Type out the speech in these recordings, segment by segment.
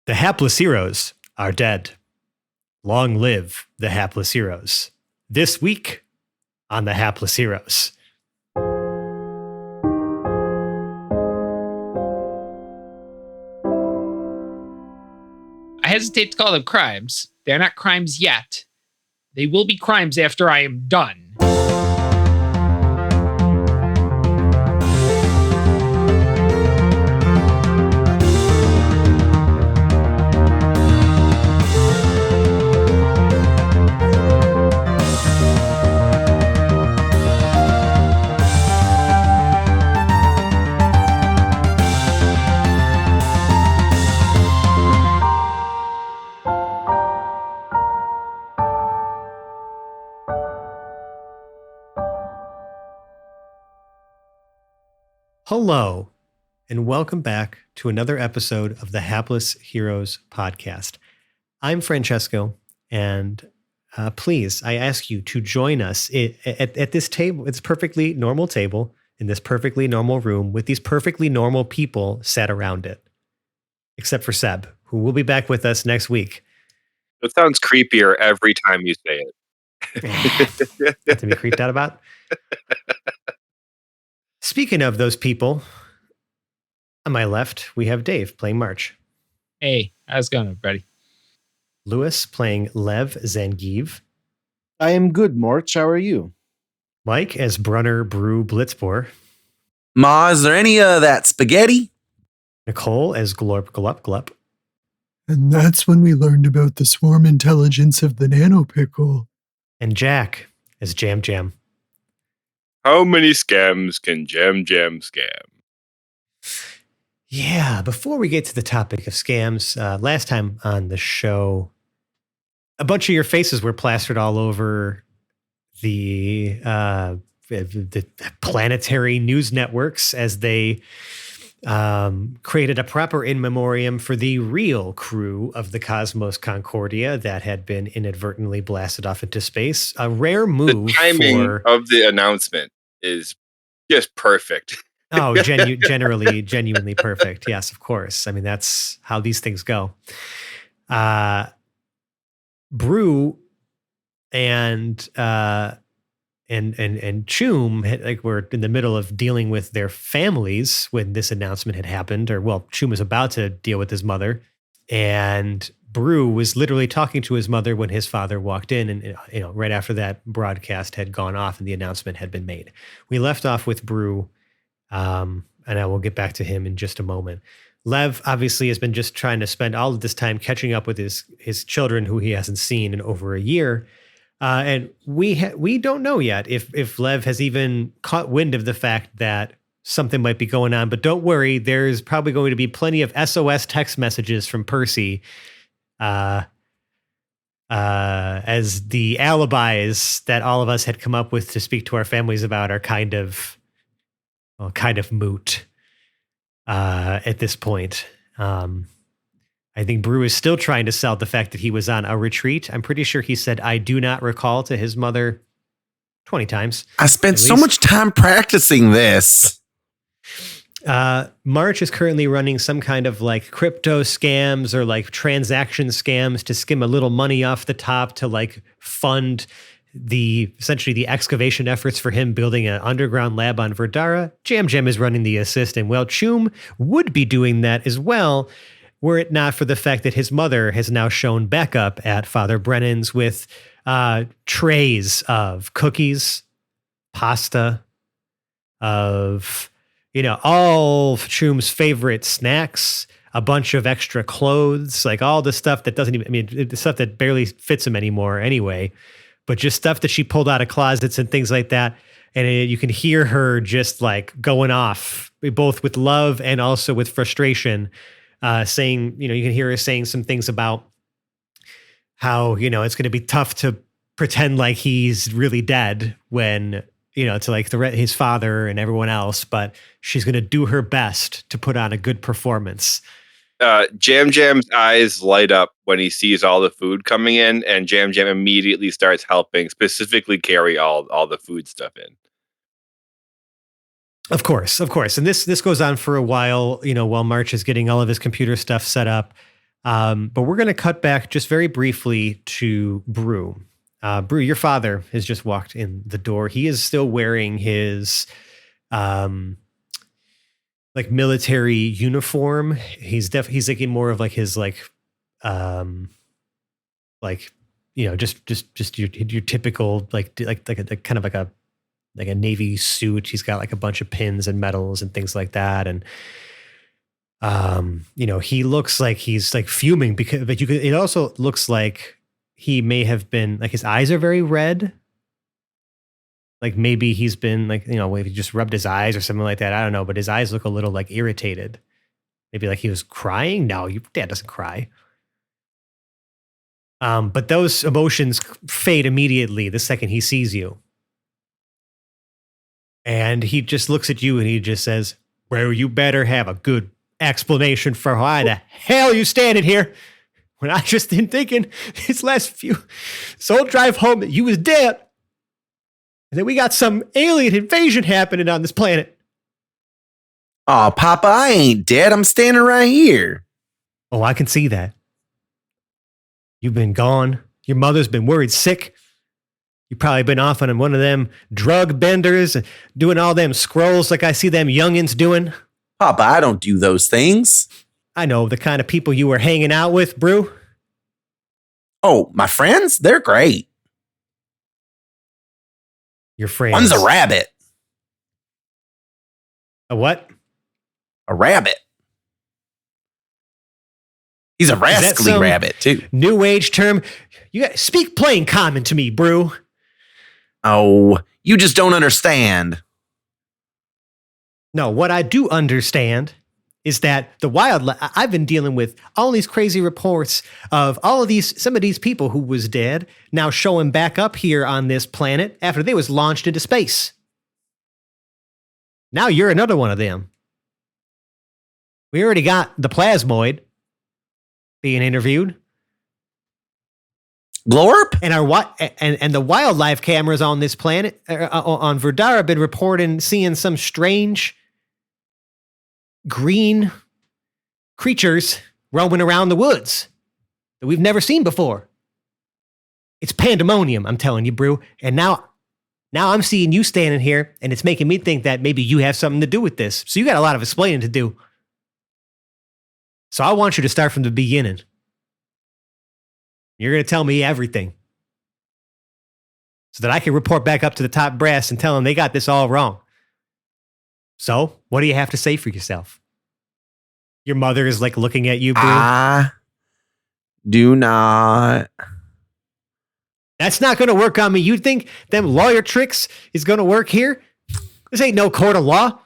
The hapless heroes are dead. Long live the hapless heroes. This week on the Hapless Heroes. I hesitate to call them crimes. They're not crimes yet. They will be crimes after I am done. Hello, and welcome back to another episode of the Hapless Heroes podcast. I'm Francesco, and please, I ask you to join us at this table. It's a perfectly normal table in this perfectly normal room with these perfectly normal people sat around it, except for Seb, who will be back with us next week. It sounds creepier every time you say it. Not to be creeped out about. Speaking of those people, on my left, we have Dave playing March. Hey, how's it going, everybody? Lewis playing Lev Zangiv. I am good, March. How are you? Mike as Brunner Brew Blitzbor. Ma, is there any of that spaghetti? Nicole as Glorp Glup Glup. And that's when we learned about the swarm intelligence of the nanopickle. And Jack as Jam Jam. How many scams can Jam Jam scam? Yeah, before we get to the topic of scams, last time on the show, a bunch of your faces were plastered all over the planetary news networks as they created a proper in memoriam for the real crew of the Cosmos Concordia that had been inadvertently blasted off into space. A rare move. The timing of the announcement is just perfect. Oh, genuinely perfect. Yes, of course. I mean, that's how these things go. Brew and Choom like were in the middle of dealing with their families when this announcement had happened, or well, Choom was about to deal with his mother, and Brew was literally talking to his mother when his father walked in, and right after that broadcast had gone off and the announcement had been made. We left off with Brew, and I will get back to him in just a moment. Lev obviously has been just trying to spend all of this time catching up with his children who he hasn't seen in over a year. And we don't know yet if Lev has even caught wind of the fact that something might be going on. But don't worry, there's probably going to be plenty of SOS text messages from Percy as the alibis that all of us had come up with to speak to our families about are kind of moot at this point. I think Brew is still trying to sell the fact that he was on a retreat. I'm pretty sure he said, "I do not recall" to his mother 20 times. I spent so much time practicing this. March is currently running some kind of like crypto scams or like transaction scams to skim a little money off the top to like fund essentially the excavation efforts for him building an underground lab on Verdara. Jam Jam is running the assist, and well, Choom would be doing that as well, were it not for the fact that his mother has now shown back up at Father Brennan's with trays of cookies, pasta, of, all of Choom's favorite snacks, a bunch of extra clothes, like all the stuff that doesn't even, the stuff that barely fits him anymore anyway, but just stuff that she pulled out of closets and things like that. And you can hear her just like going off, both with love and also with frustration, saying, you can hear her saying some things about how, it's going to be tough to pretend like he's really dead when, to like his father and everyone else, but she's going to do her best to put on a good performance. Jam Jam's eyes light up when he sees all the food coming in, and Jam Jam immediately starts helping specifically carry all the food stuff in. Of course. And this goes on for a while, while March is getting all of his computer stuff set up. But we're going to cut back just very briefly to Brew. Brew, your father has just walked in the door. He is still wearing his like military uniform. He's like more of like his like just your typical like a kind of like a navy suit. He's got like a bunch of pins and medals and things like that, and he looks like he's like fuming it also looks like he may have been like his eyes are very red. Like maybe he's been like, maybe he just rubbed his eyes or something like that. I don't know, but his eyes look a little like irritated. Maybe like he was crying. No, your dad doesn't cry. But those emotions fade immediately the second he sees you. And he just looks at you and he just says, well, you better have a good explanation for why the hell you standing here when I just been thinking this whole drive home that you was dead. And then we got some alien invasion happening on this planet. Oh, Papa, I ain't dead. I'm standing right here. Oh, I can see that. You've been gone. Your mother's been worried sick. You've probably been off on one of them drug benders, doing all them scrolls like I see them youngins doing. Papa, I don't do those things. I know the kind of people you were hanging out with, Brew. Oh, my friends? They're great. Your friends. One's a rabbit. A what? A rabbit. He's a rascally rabbit, too. New age term. You got speak plain common to me, Brew. Oh, you just don't understand. No, what I do understand is that I've been dealing with all these crazy reports of some of these people who was dead now showing back up here on this planet after they was launched into space. Now you're another one of them. We already got the plasmoid being interviewed. Glorp? And the wildlife cameras on this planet, on Verdara, have been reporting seeing some strange green creatures roaming around the woods that we've never seen before. It's pandemonium, I'm telling you, Brew. And now I'm seeing you standing here, and it's making me think that maybe you have something to do with this. So you got a lot of explaining to do. So I want you to start from the beginning. You're going to tell me everything so that I can report back up to the top brass and tell them they got this all wrong. So, what do you have to say for yourself? Your mother is like looking at you, Brew. I do not. That's not going to work on me. You think them lawyer tricks is going to work here? This ain't no court of law.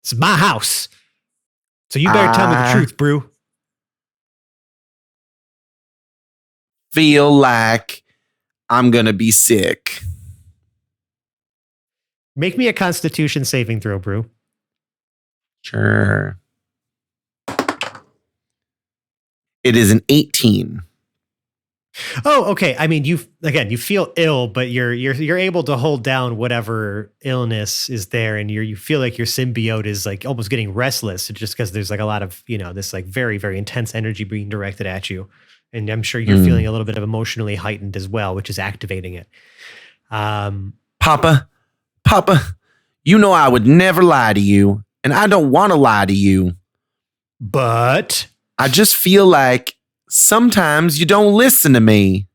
It's my house. So you better tell me the truth, Brew. Feel like I'm going to be sick. Make me a Constitution saving throw, Brew. Sure. It is an 18. Oh, okay. I mean, you feel ill, but you're able to hold down whatever illness is there, and you feel like your symbiote is like almost getting restless, just because there's like a lot of this like very, very intense energy being directed at you, and I'm sure you're feeling a little bit of emotionally heightened as well, which is activating it. Papa, you know I would never lie to you, and I don't want to lie to you, but I just feel like sometimes you don't listen to me.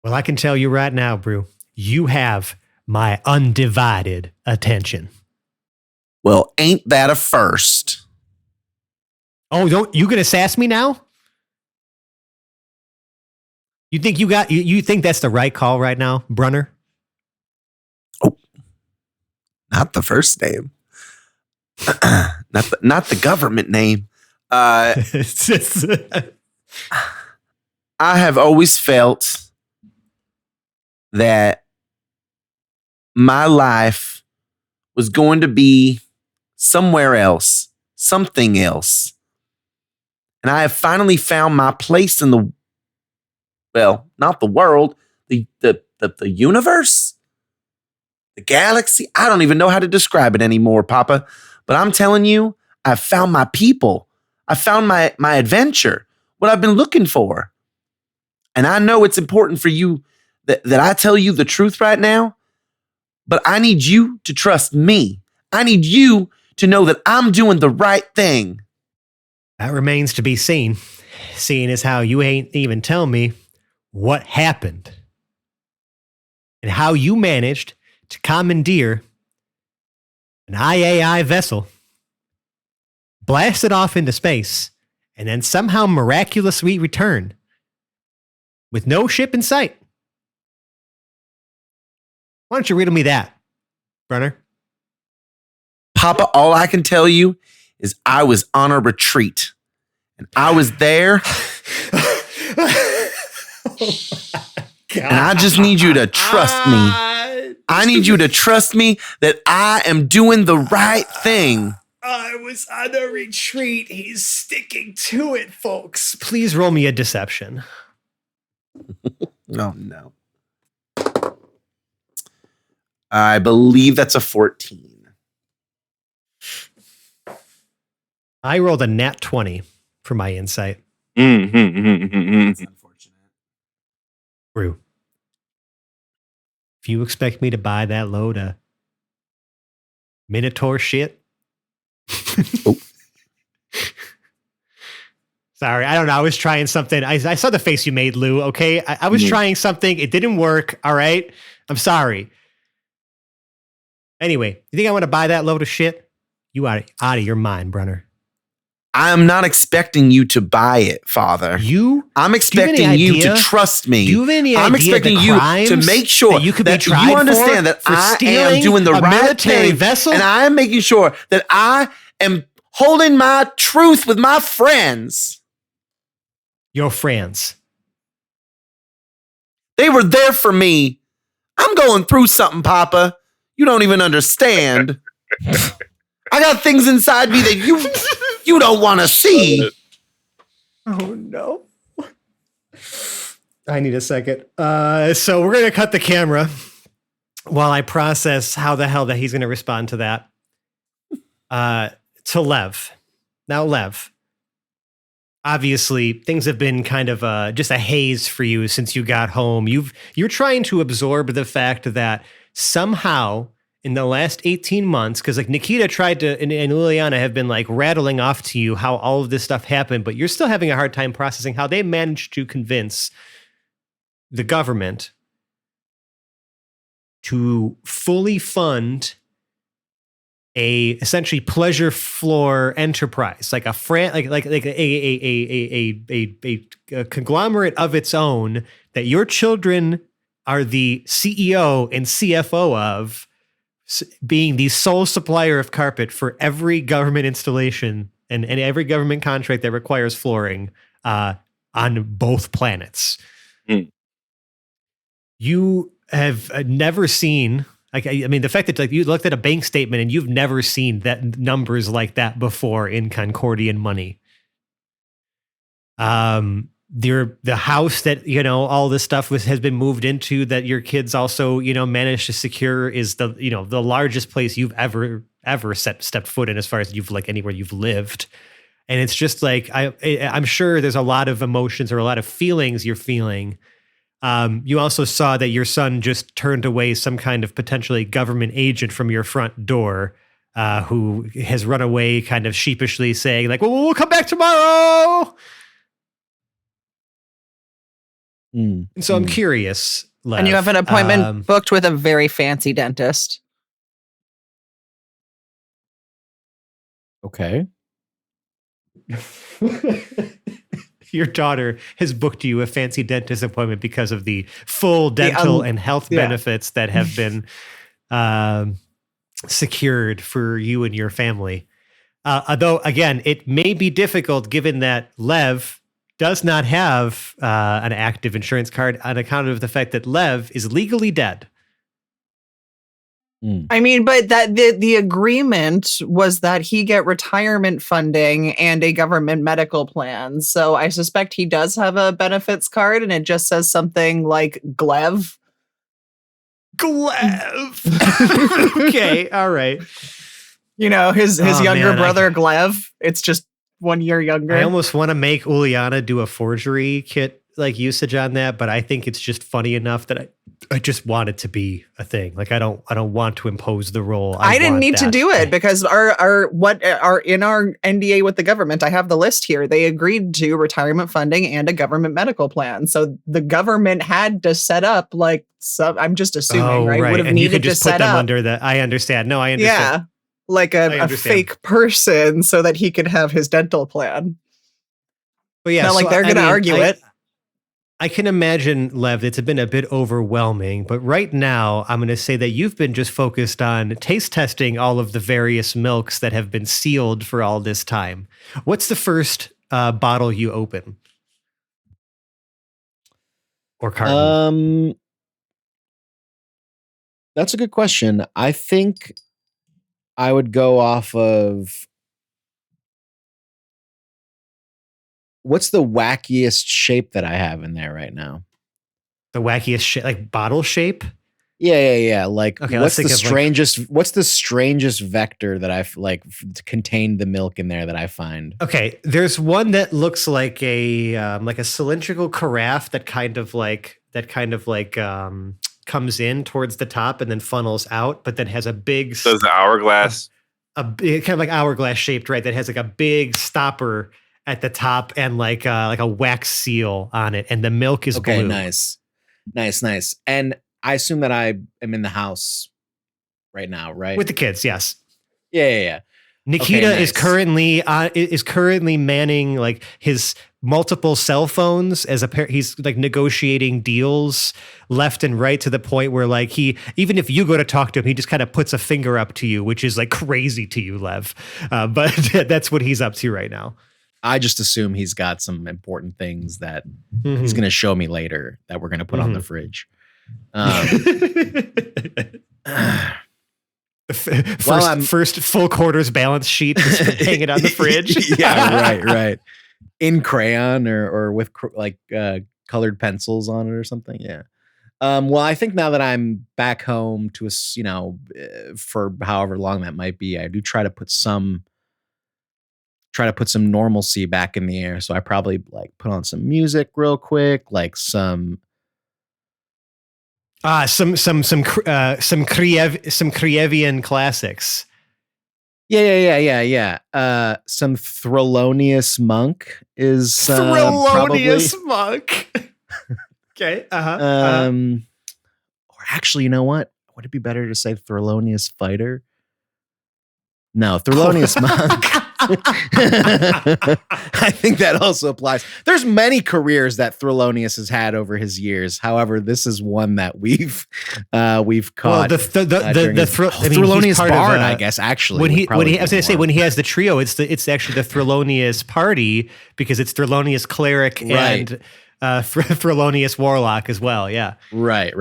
Well, I can tell you right now, Brew, you have my undivided attention. Well, ain't that a first? Oh, you gonna sass me now? You think you think that's the right call right now, Brunner? Oh, not the first name. not the government name. I have always felt that my life was going to be somewhere else, something else. And I have finally found my place in not the world, the universe, the galaxy. I don't even know how to describe it anymore, Papa. But I'm telling you, I've found my people. I found my adventure, what I've been looking for. And I know it's important for you that I tell you the truth right now, but I need you to trust me. I need you to know that I'm doing the right thing. That remains to be seen, seeing as how you ain't even tell me what happened and how you managed to commandeer an IAI vessel, blast it off into space, and then somehow miraculously return with no ship in sight. Why don't you riddle me that, Brunner? Papa, all I can tell you is I was on a retreat. And I was there. And I just need you to trust me. I need you to trust me that I am doing the right thing. I was on a retreat. He's sticking to it, folks. Please roll me a deception. Oh, no. I believe that's a 14. I rolled a nat 20 for my insight. That's unfortunate. Rue, if you expect me to buy that load of Minotaur shit. Oh. Sorry, I don't know. I was trying something. I saw the face you made, Lou, okay? I was trying something. It didn't work, all right? I'm sorry. Anyway, you think I want to buy that load of shit? You out of your mind, Brunner. I'm not expecting you to buy it, Father. I'm expecting you to trust me. Do you have any I'm idea expecting the you crimes to make sure that you could be that tried you understand that for I am stealing doing the a right military thing, vessel? and I am making sure that I am holding my truth with my friends. Your friends. They were there for me. I'm going through something, Papa. You don't even understand. I got things inside me that you don't want to see. Oh, no. I need a second. So we're going to cut the camera while I process how the hell that he's going to respond to that. To Lev. Now, Lev, obviously things have been kind of just a haze for you since you got home. You're trying to absorb the fact that somehow in the last 18 months, because like Nikita tried to, and Liliana have been like rattling off to you how all of this stuff happened, but you're still having a hard time processing how they managed to convince the government to fully fund a essentially pleasure floor enterprise, like a a conglomerate of its own that your children are the CEO and CFO of, being the sole supplier of carpet for every government installation and every government contract that requires flooring on both planets. You have never seen, like, I mean, the fact that like you looked at a bank statement and you've never seen that numbers like that before in Concordian money. The house that, you know, all this stuff has been moved into that your kids also, you know, managed to secure is the, you know, the largest place you've ever stepped foot in as far as you've like anywhere you've lived. And it's just like, I'm sure there's a lot of emotions or a lot of feelings you're feeling. You also saw that your son just turned away some kind of potentially government agent from your front door, who has run away kind of sheepishly saying like, well, we'll come back tomorrow. And so I'm curious, Lev, and you have an appointment booked with a very fancy dentist. Okay. Your daughter has booked you a fancy dentist appointment because of the full dental and health benefits that have been secured for you and your family. Although, again, it may be difficult given that Lev does not have an active insurance card on account of the fact that Lev is legally dead. I mean, but that the agreement was that he get retirement funding and a government medical plan. So I suspect he does have a benefits card, and it just says something like Glev. Glev. Okay, all right. You know, his younger brother Glev. It's just 1 year younger. I almost want to make Uliana do a forgery kit like usage on that, but I think it's just funny enough that I just want it to be a thing. Like I don't want to impose the role. I didn't need to do it because our in our NDA with the government, I have the list here. They agreed to retirement funding and a government medical plan. So the government had to set up like some, I'm just assuming, right? Would have and needed you could just to put set them up. under the. I understand. No, I understand. Yeah, like a fake person so that he could have his dental plan. But yeah, not like they're going to argue it. I can imagine, Lev, it's been a bit overwhelming, but right now I'm going to say that you've been just focused on taste testing all of the various milks that have been sealed for all this time. What's the first bottle you open? Or carton? That's a good question. I think I would go off of what's the wackiest shape that I have in there right now? The wackiest shape, like bottle shape? Yeah. Like, okay, what's the strangest? What's the strangest vector that I've like contained the milk in there that I find? Okay, there's one that looks like a cylindrical carafe that kind of like comes in towards the top and then funnels out, but then has a big. So the hourglass. A big, kind of like hourglass shaped, right? That has like a big stopper at the top and like a wax seal on it, and the milk is blue. Nice. And I assume that I am in the house right now, right? With the kids, yes. Yeah. Nikita is currently manning like his multiple cell phones as he's like negotiating deals left and right to the point where like even if you go to talk to him, he just kind of puts a finger up to you, which is like crazy to you, Lev. But that's what he's up to right now. I just assume he's got some important things that he's going to show me later that we're going to put on the fridge. First full quarters balance sheet, just hang it on the fridge. Yeah, right. In crayon or with colored pencils on it or something. Yeah. Well, I think now that I'm back home to for however long that might be, I do try to put some normalcy back in the air. So I probably like put on some music real quick, like some Krievian classics. Yeah. Some Threlonious Monk is Threlonious Monk. Okay. Or actually, you know what? Would it be better to say Threlonious Fighter? No, Threlonious Monk. I think that also applies. There's many careers that Threlonious has had over his years. However, this is one that we've caught. Well, Threlonious Bard, I guess. Actually, when he has the trio, it's actually the Threlonious Party because it's Threlonious Cleric and Threlonious Warlock as well. Yeah. Right.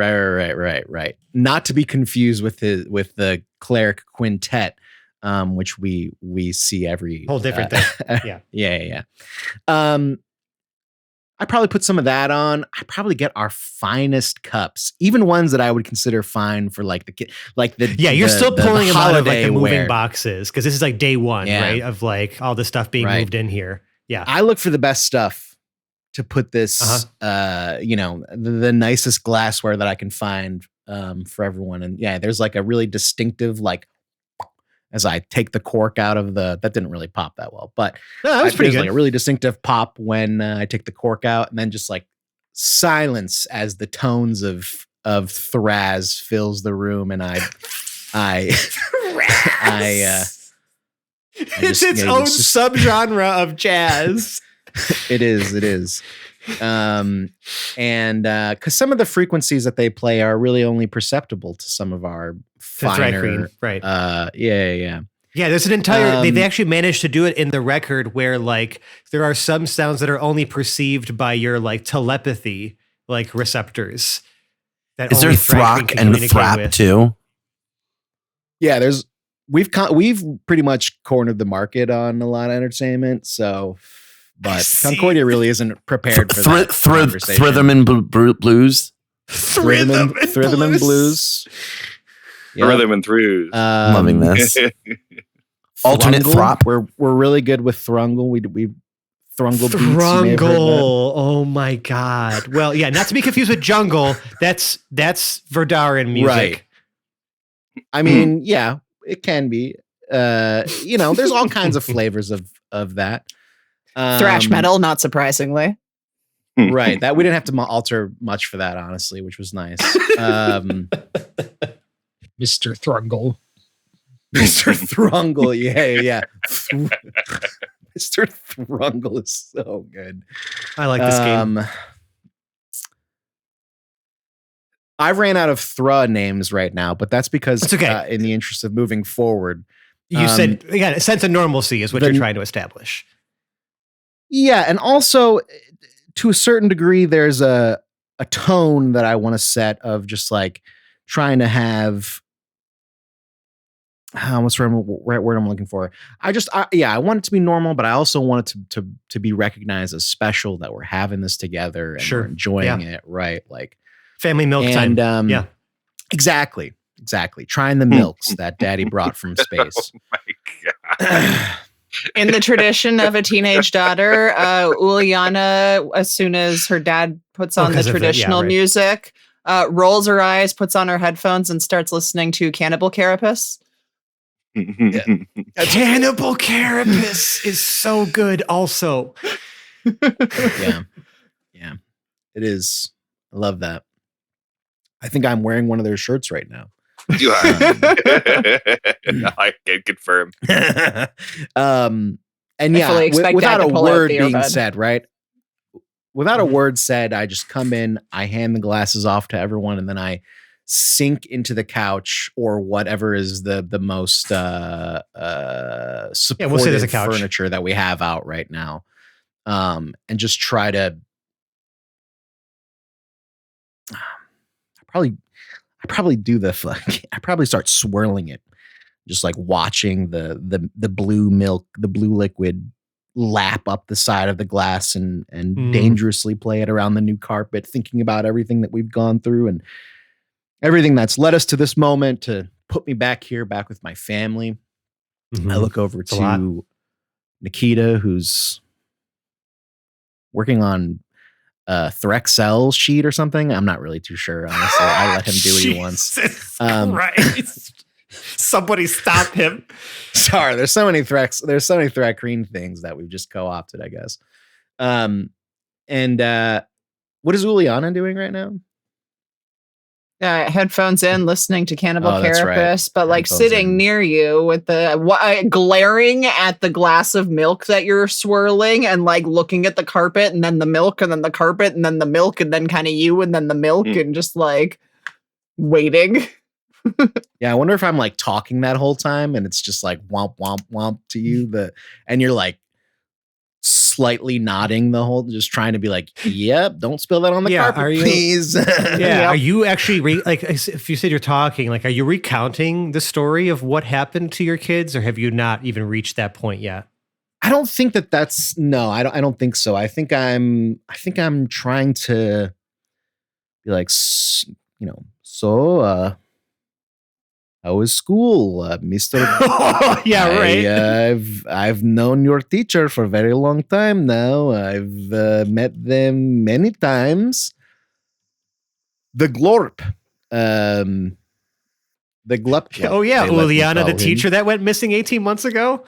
Not to be confused with the Cleric Quintet. Which we see every whole different thing. Yeah. I probably put some of that on. I probably get our finest cups, even ones that I would consider fine for like the you're still pulling them out of like the moving wear. Boxes because this is like day one, right? Of like all the stuff being moved in here. Yeah, I look for the best stuff to put this, the nicest glassware that I can find for everyone. And yeah, there's like a really distinctive like. As I take the cork out of that didn't really pop that well, but that was pretty good. Like a really distinctive pop when I take the cork out, and then just like silence as the tones of Thraz fills the room, and it's its own subgenre of jazz. It is. And because some of the frequencies that they play are really only perceptible to some of our finer, right? Yeah. There's an entire. They've actually managed to do it in the record where like there are some sounds that are only perceived by your like telepathy, like receptors. That is there throck and thrap too? Yeah, we've pretty much cornered the market on a lot of entertainment, so. But Concordia really isn't prepared for that conversation. Thritham Blues. Thritham Blues. Yep. Rhythm and Threws. Loving this. Alternate Thrungle. throp. We're really good with Thrungle. We Thrungle beats. You may have heard that. Thrungle. Oh my God. Well, yeah, not to be confused with jungle. That's Verdarian music. Right. I mean, yeah, it can be. There's all kinds of flavors of that. Thrash metal, not surprisingly. Right. That we didn't have to alter much for that, honestly, which was nice. Mr. Thrungle. Mr. Thrungle. Yeah. Mr. Thrungle is so good. I like this game. I ran out of Thra names right now, but that's because It's okay. In the interest of moving forward. You said, again, a sense of normalcy is what you're trying to establish. Yeah, and also to a certain degree, there's a tone that I want to set of just like trying to have what's the right word I'm looking for. I want it to be normal, but I also want it to be recognized as special that we're having this together and we're enjoying it, right? Like family milk time. Yeah, exactly. Trying the milks that Daddy brought from space. Oh my God. In the tradition of a teenage daughter, Uliana, as soon as her dad puts on the traditional music, rolls her eyes, puts on her headphones, and starts listening to Cannibal Carapace. Cannibal Carapace is so good also. Yeah. It is. I love that. I think I'm wearing one of their shirts right now. You are. I can confirm. And yeah, without a word being said, right? Without a word said, I just come in, I hand the glasses off to everyone, and then I sink into the couch or whatever is the most supportive we'll say there's a couch. Furniture that we have out right now, and just try to. I probably do I probably start swirling it, just like watching the blue milk, the blue liquid lap up the side of the glass and dangerously play it around the new carpet, thinking about everything that we've gone through and everything that's led us to this moment to put me back here, back with my family. I look over to Nikita, who's working on Threxel's sheet or something. I'm not really too sure, honestly. I let him do what he wants. Christ. Somebody stop him. Sorry, there's so many Threkreen things that we've just co-opted, I guess. And what is Uliana doing right now? Headphones in, listening to Cannibal Carapace, right. but like Headphones sitting in. near you with the glaring at the glass of milk that you're swirling and like looking at the carpet and then the milk and then the carpet and then the milk and then kind of you and then the milk and just like waiting. Yeah, I wonder if I'm like talking that whole time and it's just like womp womp womp to you, and you're like slightly nodding the whole, just trying to be like, yep, don't spill that on the carpet, please. Are you actually like, if you said you're talking, like, are you recounting the story of what happened to your kids, or have you not even reached that point yet? I don't think that's no, I don't think so. I think I'm trying to be like, so how was school, Mr. Yeah, right. I've known your teacher for a very long time now. I've met them many times. The Glorp. The Glup. Oh, yeah. Uliana, the teacher that went missing 18 months ago.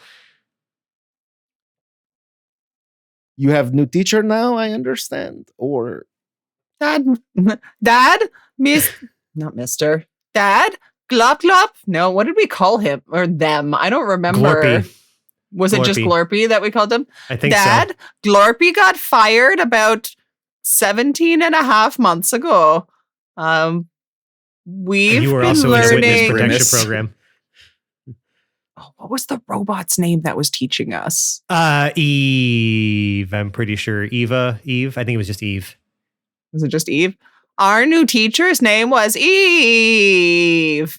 You have new teacher now, I understand. Or Dad, not Mr. Dad, Glop Glop? No, what did we call him or them? I don't remember. Glorpy. Was it just Glorpy that we called him? I think Dad, so. Glorpy got fired about 17 and a half months ago. We've you were been also learning. in a witness protection program. Oh, what was the robot's name that was teaching us? Eve. I'm pretty sure. Eve. I think it was just Eve. Was it just Eve? Our new teacher's name was Eve.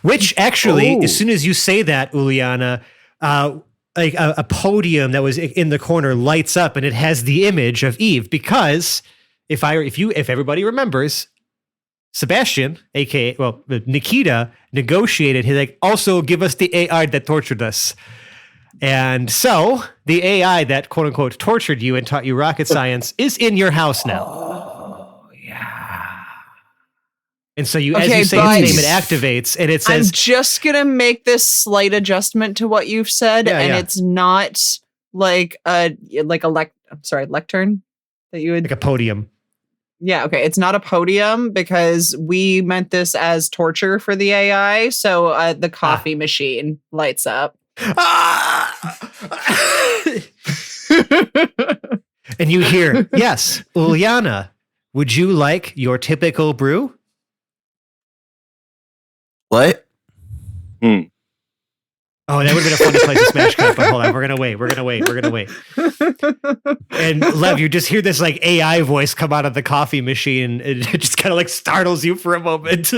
Which actually, as soon as you say that, Uliana, like a podium that was in the corner lights up and it has the image of Eve, because if everybody remembers, Sebastian, aka Nikita, negotiated. He's like, also give us the AI that tortured us. And so the AI that quote unquote tortured you and taught you rocket science is in your house now. Oh, yeah. And so you, Okay, as you say but- its name, it activates, and it I'm says, just gonna make this slight adjustment to what you've said, Yeah, and yeah. it's not like a lectern that you would. like a podium. Yeah, okay. It's not a podium because we meant this as torture for the AI. So the coffee machine lights up. And you hear, yes, Uliana, would you like your typical brew? What? Oh, that would have been a funny place to smash cut, but hold on, we're gonna wait. And Lev, you just hear this like AI voice come out of the coffee machine, and it just kind of like startles you for a moment.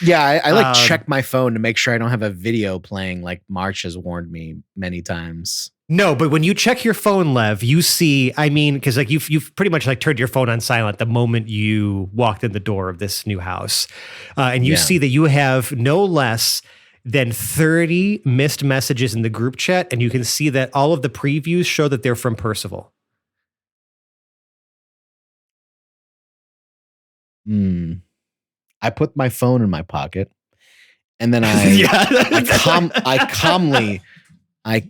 Yeah, I like Um, check my phone to make sure I don't have a video playing like March has warned me many times. No, but when you check your phone, Lev, you see, I mean, because like you've pretty much like turned your phone on silent the moment you walked in the door of this new house. And you Yeah. see that you have no less than 30 missed messages in the group chat, and you can see that all of the previews show that they're from Percival. I put my phone in my pocket, and then I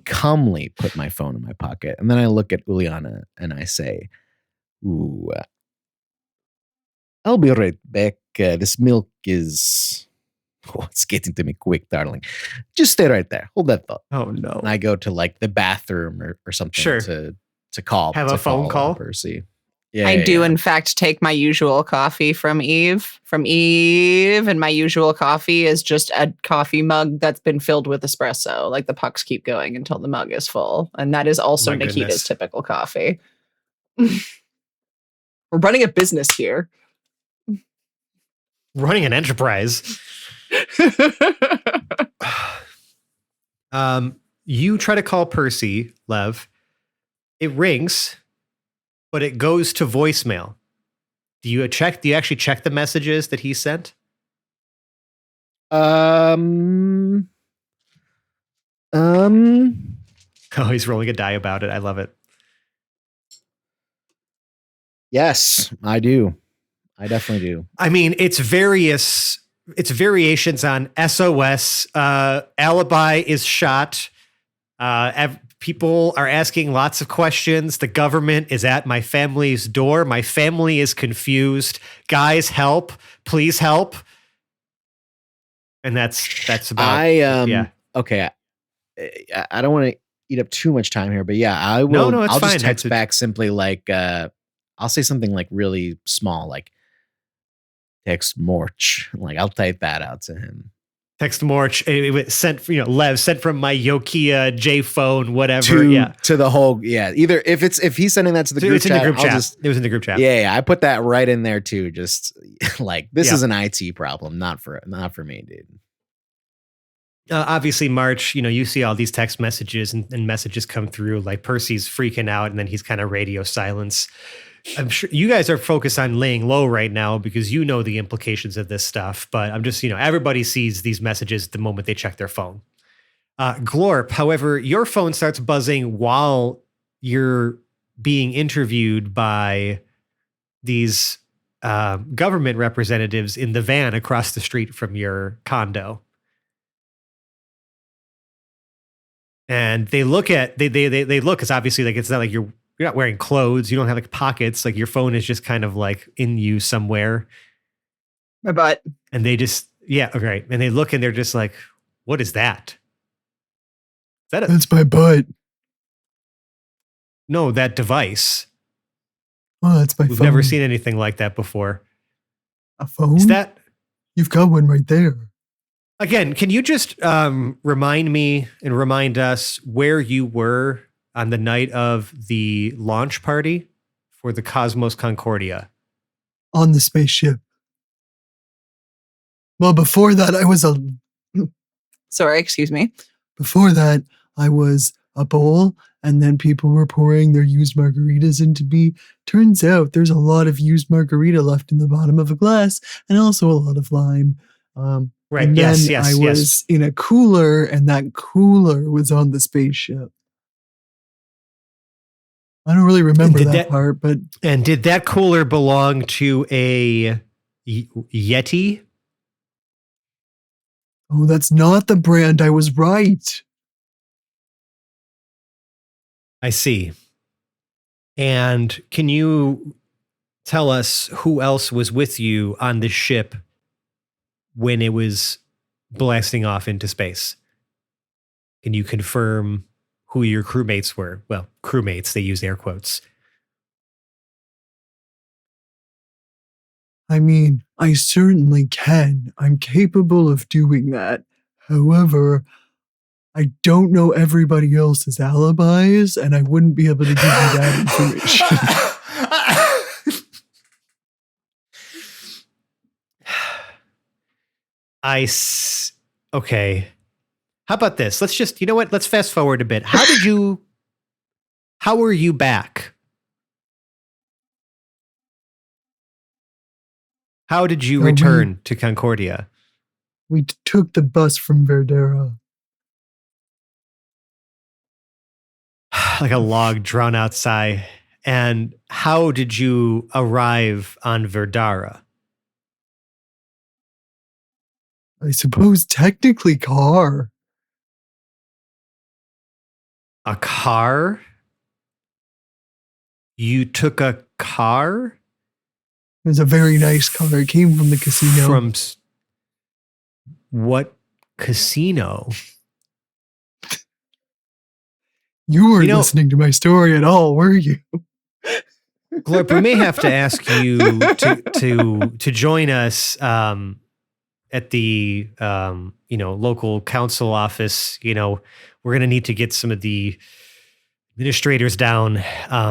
calmly put my phone in my pocket, and then I look at Uliana and I say, "Ooh, I'll be right back. This milk is, it's getting to me quick, darling. Just stay right there. Hold that thought." Oh no. And I go to like the bathroom or something Sure. to call. Have to a phone call? Percy. Yeah, I yeah, do, yeah. in fact, take my usual coffee from Eve. And my usual coffee is just a coffee mug that's been filled with espresso. Like the pucks keep going until the mug is full, and that is also My Nikita's goodness. typical coffee. We're running a business here. Running an enterprise. You try to call Percy, Lev. It rings, but it goes to voicemail. Do you actually check the messages that he sent? Um. Oh, he's rolling a die about it. I love it. Yes, I do. I definitely do. I mean, it's variations on SOS. Alibi is shot. People are asking lots of questions. The government is at my family's door. My family is confused. Guys, help! Please help! And that's about. Yeah. Okay. I don't want to eat up too much time here, but yeah, I will. No, it's I'll fine. just text back simply like I'll say something like really small, like text Morch. Like I'll type that out to him. Text Morch. It was sent, Lev sent from my Nokia J phone, whatever. To the whole, Either if he's sending that to the group It's in chat, the group I'll chat. just, It was in the group chat. yeah, I put that right in there too. Just like this Yeah. is an IT problem, not for me, dude. Obviously, March, you see all these text messages and messages come through. Like Percy's freaking out, and then he's kind of radio silence. I'm sure you guys are focused on laying low right now because you know the implications of this stuff. But I'm just, everybody sees these messages the moment they check their phone. Glorp, however, your phone starts buzzing while you're being interviewed by these government representatives in the van across the street from your condo. And they look at they look, because obviously like it's not like you're not wearing clothes, you don't have like pockets, like your phone is just kind of like in you somewhere. My butt. And they just okay. And they look and they're just like, what is that? Is that That's my butt. no, that device. Oh, that's my We've phone. never seen anything like that before. A phone? Is that You've got one right there. again, can you just remind me and remind us where you were on the night of the launch party for the Cosmos Concordia? On the spaceship. Well, before that, I was Sorry, excuse me. Before that, I was a bowl, and then people were pouring their used margaritas into me. Turns out there's a lot of used margarita left in the bottom of a glass, and also a lot of lime. Right. And Yes. then Yes. I Yes. was in a cooler, and that cooler was on the spaceship. I don't really remember Did that that- part, but And did that cooler belong to a Yeti? oh, that's not the brand. I was right. I see. And can you tell us who else was with you on the ship when it was blasting off into space? Can you confirm who your crewmates were? Well, crewmates, they use air quotes. I mean, I certainly can. I'm capable of doing that. However, I don't know everybody else's alibis, and I wouldn't be able to give you that information. Okay. How about this? Let's just, you know what? Let's fast forward a bit. How were you back? How did you return to Concordia? We took the bus from Verdera. Like a log drawn out sigh. And how did you arrive on Verdara? I suppose technically car. A car? You took a car? It was a very nice car. It came from the casino. From what casino? You weren't listening to my story at all, were you? Glorp, we may have to ask you to join us at the local council office. We're going to need to get some of the administrators down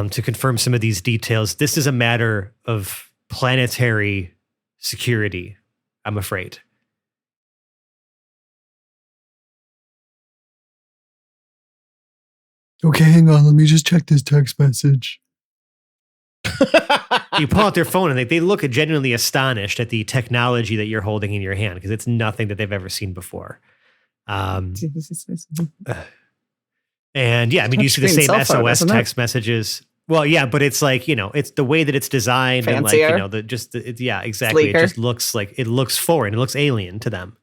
to confirm some of these details. This is a matter of planetary security, I'm afraid. Okay, hang on. Let me just check this text message. You pull out their phone and they look genuinely astonished at the technology that you're holding in your hand because it's nothing that they've ever seen before. And yeah, I mean, you see the same SOS text messages. Well, yeah, but it's like, it's the way that it's designed. Fancier. And like, yeah, exactly. Sleeker. It just looks like, it looks foreign. It looks alien to them.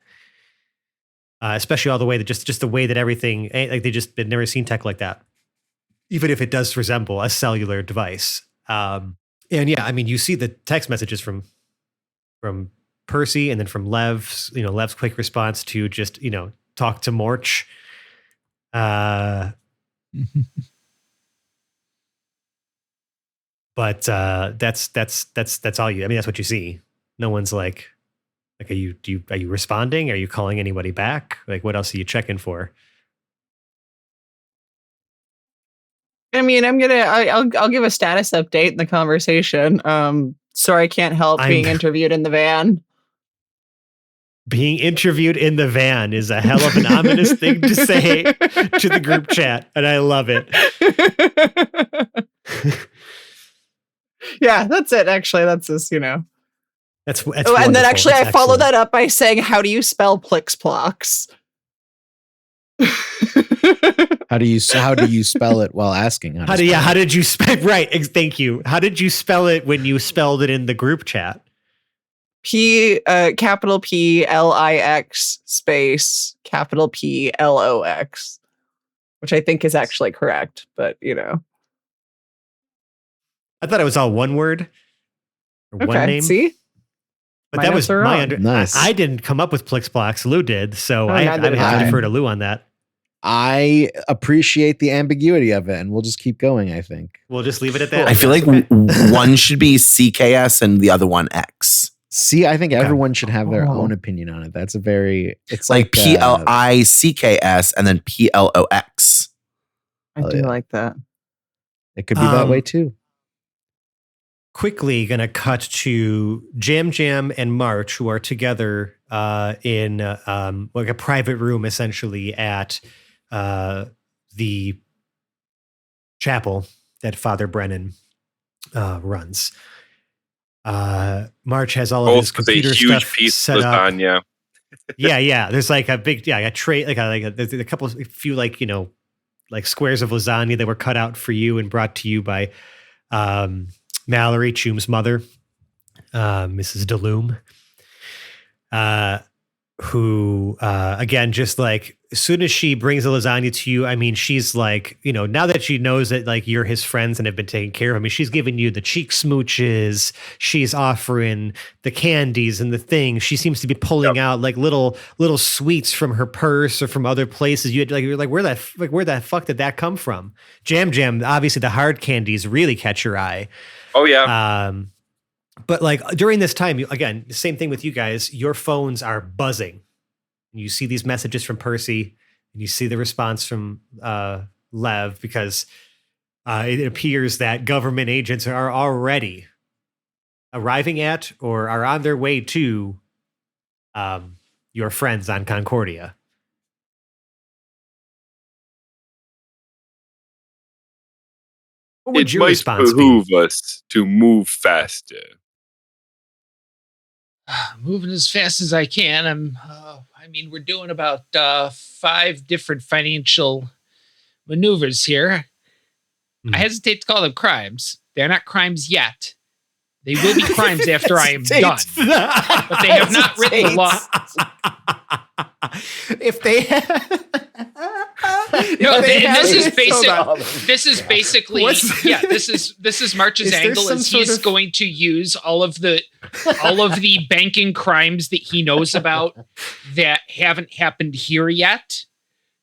Especially all the way that just the way that everything, like they've never seen tech like that. Even if it does resemble a cellular device. And yeah, I mean, you see the text messages from Percy and then from Lev's, Lev's quick response to just, talk to Morch. But that's all you. I mean, that's what you see. No one's like, are you responding? Are you calling anybody back? Like, what else are you checking for? I mean, I'll give a status update in the conversation. Sorry, I can't help being interviewed in the van. Being interviewed in the van is a hell of an ominous thing to say to the group chat, and I love it. Yeah, that's it. Actually, that's just, That's and then wonderful. actually That's I follow excellent. that up by saying, how do you spell Plixplox? How do you spell it while asking? How did you spell? Right. Thank you. How did you spell it when you spelled it in the group chat? Capital Plix space capital Plox, which I think is actually correct, but I thought it was all one word or one name. See, but that was my Nice. I didn't come up with Plixplox. Lou did, so I would have to defer to Lou on that. I appreciate the ambiguity of it, and we'll just keep going, I think. We'll just leave it at that. I feel like one should be CKS and the other one X. See, I think everyone should have their own opinion on it. It's like PLICKS and then PLOX. I do like that. It could be that way too. Quickly going to cut to Jam Jam and March, who are together in like a private room, essentially at the chapel that Father Brennan runs. March has all of his Both with a computer huge stuff piece set of up. lasagna. Yeah. There's like a big, a tray, there's a few like squares of lasagna that were cut out for you and brought to you by Mallory, Choom's mother, Mrs. DeLume, who, again, just like, as soon as she brings the lasagna to you, I mean, she's like, now that she knows that like you're his friends and have been taken care of, I mean, she's giving you the cheek smooches. She's offering the candies and the things. She seems to be pulling out like little sweets from her purse or from other places. You're like, where the fuck did that come from? Jam, obviously the hard candies really catch your eye. Oh yeah. But like during this time, again, the same thing with you guys, your phones are buzzing. You see these messages from Percy and you see the response from Lev, because it appears that government agents are already arriving at or are on their way to your friends on Concordia. What would It your might response be? behoove us to move faster. Moving as fast as I can. We're doing about 5 different financial maneuvers here. I hesitate to call them crimes. They're not crimes yet. They will be crimes after I am done. But they have not written the law. If they this is basically this is March's angle, is he's going to use all of the banking crimes that he knows about that haven't happened here yet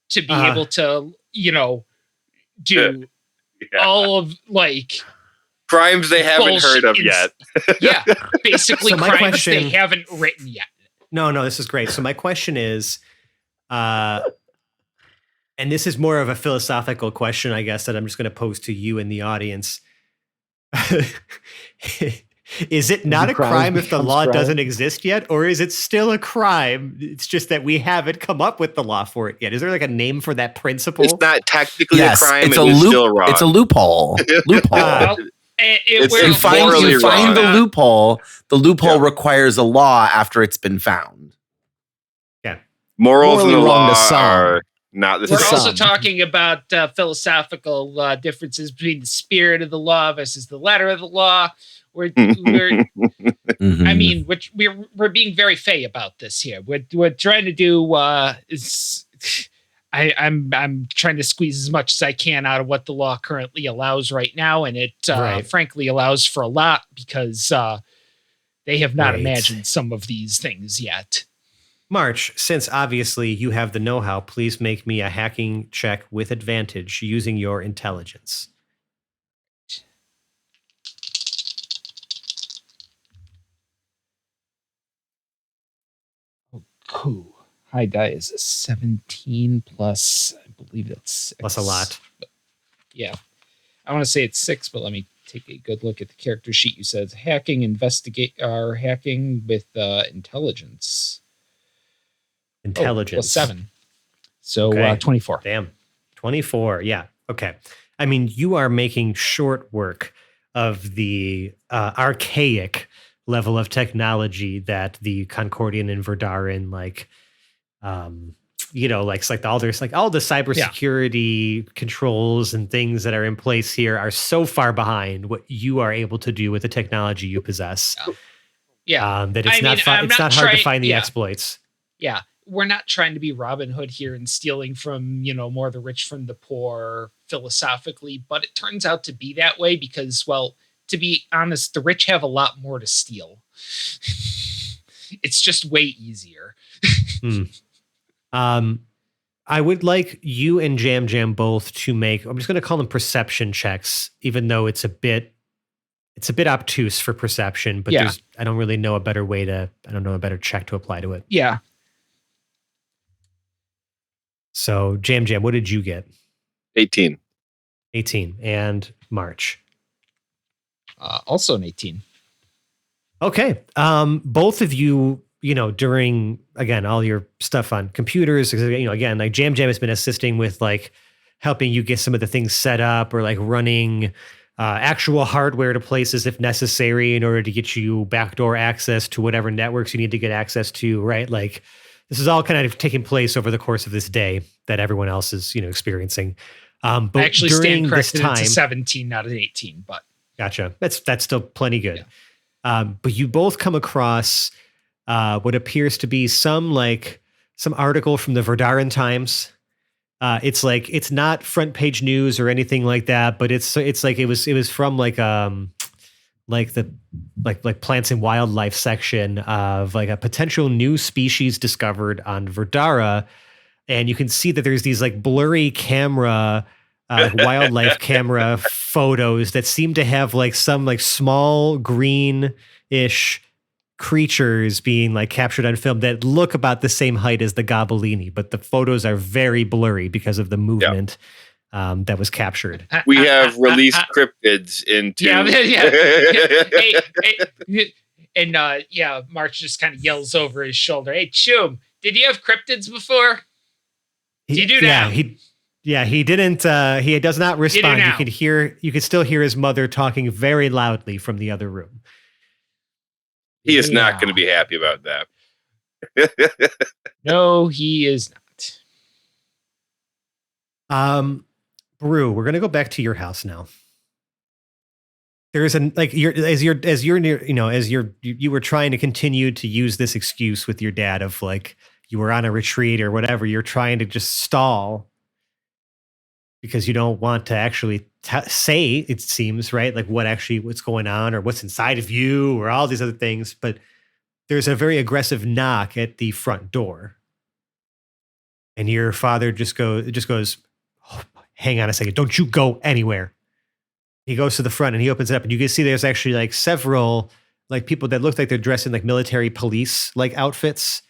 to be able to do all of like crimes they haven't heard of yet. Yeah, basically So my crimes question- they haven't written yet. No, this is great. So my question is, and this is more of a philosophical question, I guess, that I'm just going to pose to you in the audience. Is it not a crime if the law doesn't exist yet, or is it still a crime? It's just that we haven't come up with the law for it yet. Is there like a name for that principle? It's not technically a crime. It's still wrong. It's a loophole. It's You find wrong. the loophole. The loophole requires a law after it's been found. Morals in the Morally wrong law to some. are not the We're same. also talking about philosophical differences between the spirit of the law versus the letter of the law. We're Mhm. I mean, we're being very fey about this here. We're trying to do is I'm trying to squeeze as much as I can out of what the law currently allows right now, and it frankly allows for a lot because they have not imagined some of these things yet. March, since obviously you have the know-how, please make me a hacking check with advantage using your intelligence. Cool. High die is a 17 plus, I believe that's 6. Plus a lot. Yeah. I want to say it's 6, but let me take a good look at the character sheet. You said hacking, hacking with intelligence. Intelligence. Plus 7. So Okay. 24. Damn. 24. Yeah. Okay. I mean, you are making short work of the archaic level of technology that the Concordian and Verdarin all the cybersecurity controls and things that are in place here are so far behind what you are able to do with the technology you possess. Yeah. That it's not hard to find the exploits. Yeah. We're not trying to be Robin Hood here and stealing from, more the rich from the poor philosophically, but it turns out to be that way because, well, to be honest, the rich have a lot more to steal. It's just way easier. I would like you and Jam both to make, I'm just going to call them perception checks, even though it's a bit obtuse for perception, but I don't really know a better check to apply to it. Yeah. So Jam, what did you get? 18. 18. And March? Also an 18. Okay. Both of you, during, again, all your stuff on computers, again, like Jam has been assisting with like helping you get some of the things set up, or like running actual hardware to places if necessary in order to get you backdoor access to whatever networks you need to get access to, right? Like this is all kind of taking place over the course of this day that everyone else is, experiencing. But I actually during stand this corrected. time, It's a 17, not an 18, but gotcha. That's still plenty good. But you both come across what appears to be some article from the Verdaran Times. It's not front page news or anything like that, but it's like it was from like the plants and wildlife section of like a potential new species discovered on Verdara, and you can see that there's these like blurry camera wildlife camera photos that seem to have like some like small green-ish creatures being like captured on film that look about the same height as the Gobelini, but the photos are very blurry because of the movement that was captured. We have released cryptids into. March just kind of yells over his shoulder. Hey, Chum, did you have cryptids before? You do now. He didn't. He does not respond. You could still hear his mother talking very loudly from the other room. He is not going to be happy about that. No, he is not. Brew, we're going to go back to your house now. There is you were trying to continue to use this excuse with your dad of like you were on a retreat or whatever. You're trying to just stall because you don't want to actually say, it seems, right? Like what's going on or what's inside of you or all these other things. But there's a very aggressive knock at the front door. And your father just goes, oh, hang on a second. Don't you go anywhere. He goes to the front and he opens it up, and you can see there's actually like several like people that look like they're dressed in like military police like outfits.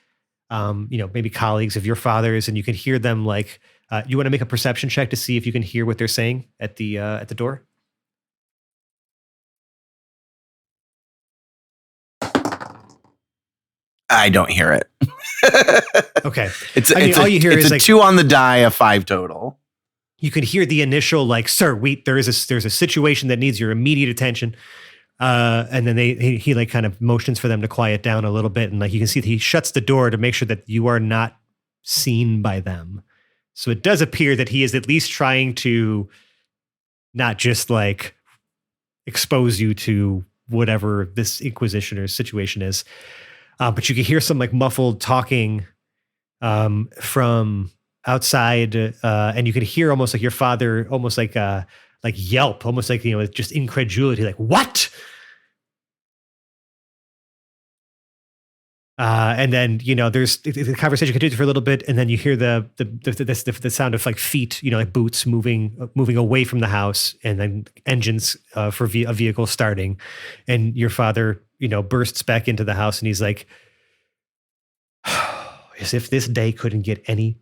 Maybe colleagues of your father's, and you can hear them like, you want to make a perception check to see if you can hear what they're saying at the door? I don't hear it. Okay. All you hear is like 2 on the die, a 5 total. You can hear the initial like, sir, there's a situation that needs your immediate attention. And then he like kind of motions for them to quiet down a little bit. And like, you can see that he shuts the door to make sure that you are not seen by them. So it does appear that he is at least trying to not just like expose you to whatever this Inquisition or situation is. But you can hear some like muffled talking from outside, and you can hear almost like your father, almost like yelp, almost like, just incredulity, like, what? And then, there's the conversation continues for a little bit, and then you hear the sound of like feet, like boots moving away from the house, and then engines for a vehicle starting, and your father, bursts back into the house, and he's like, as if this day couldn't get any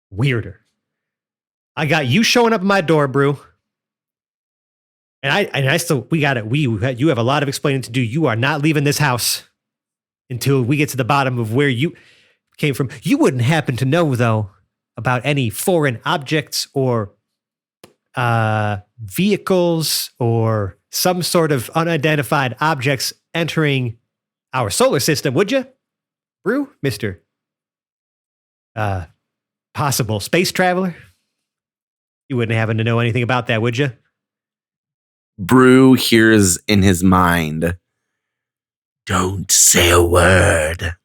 weirder. I got you showing up at my door, Brew. And I still, we got it. You have a lot of explaining to do. You are not leaving this house until we get to the bottom of where you came from. You wouldn't happen to know, though, about any foreign objects or vehicles or some sort of unidentified objects entering our solar system, would you, Brew? Mr. Possible space traveler? You wouldn't happen to know anything about that, would you? Brew hears in his mind, don't say a word.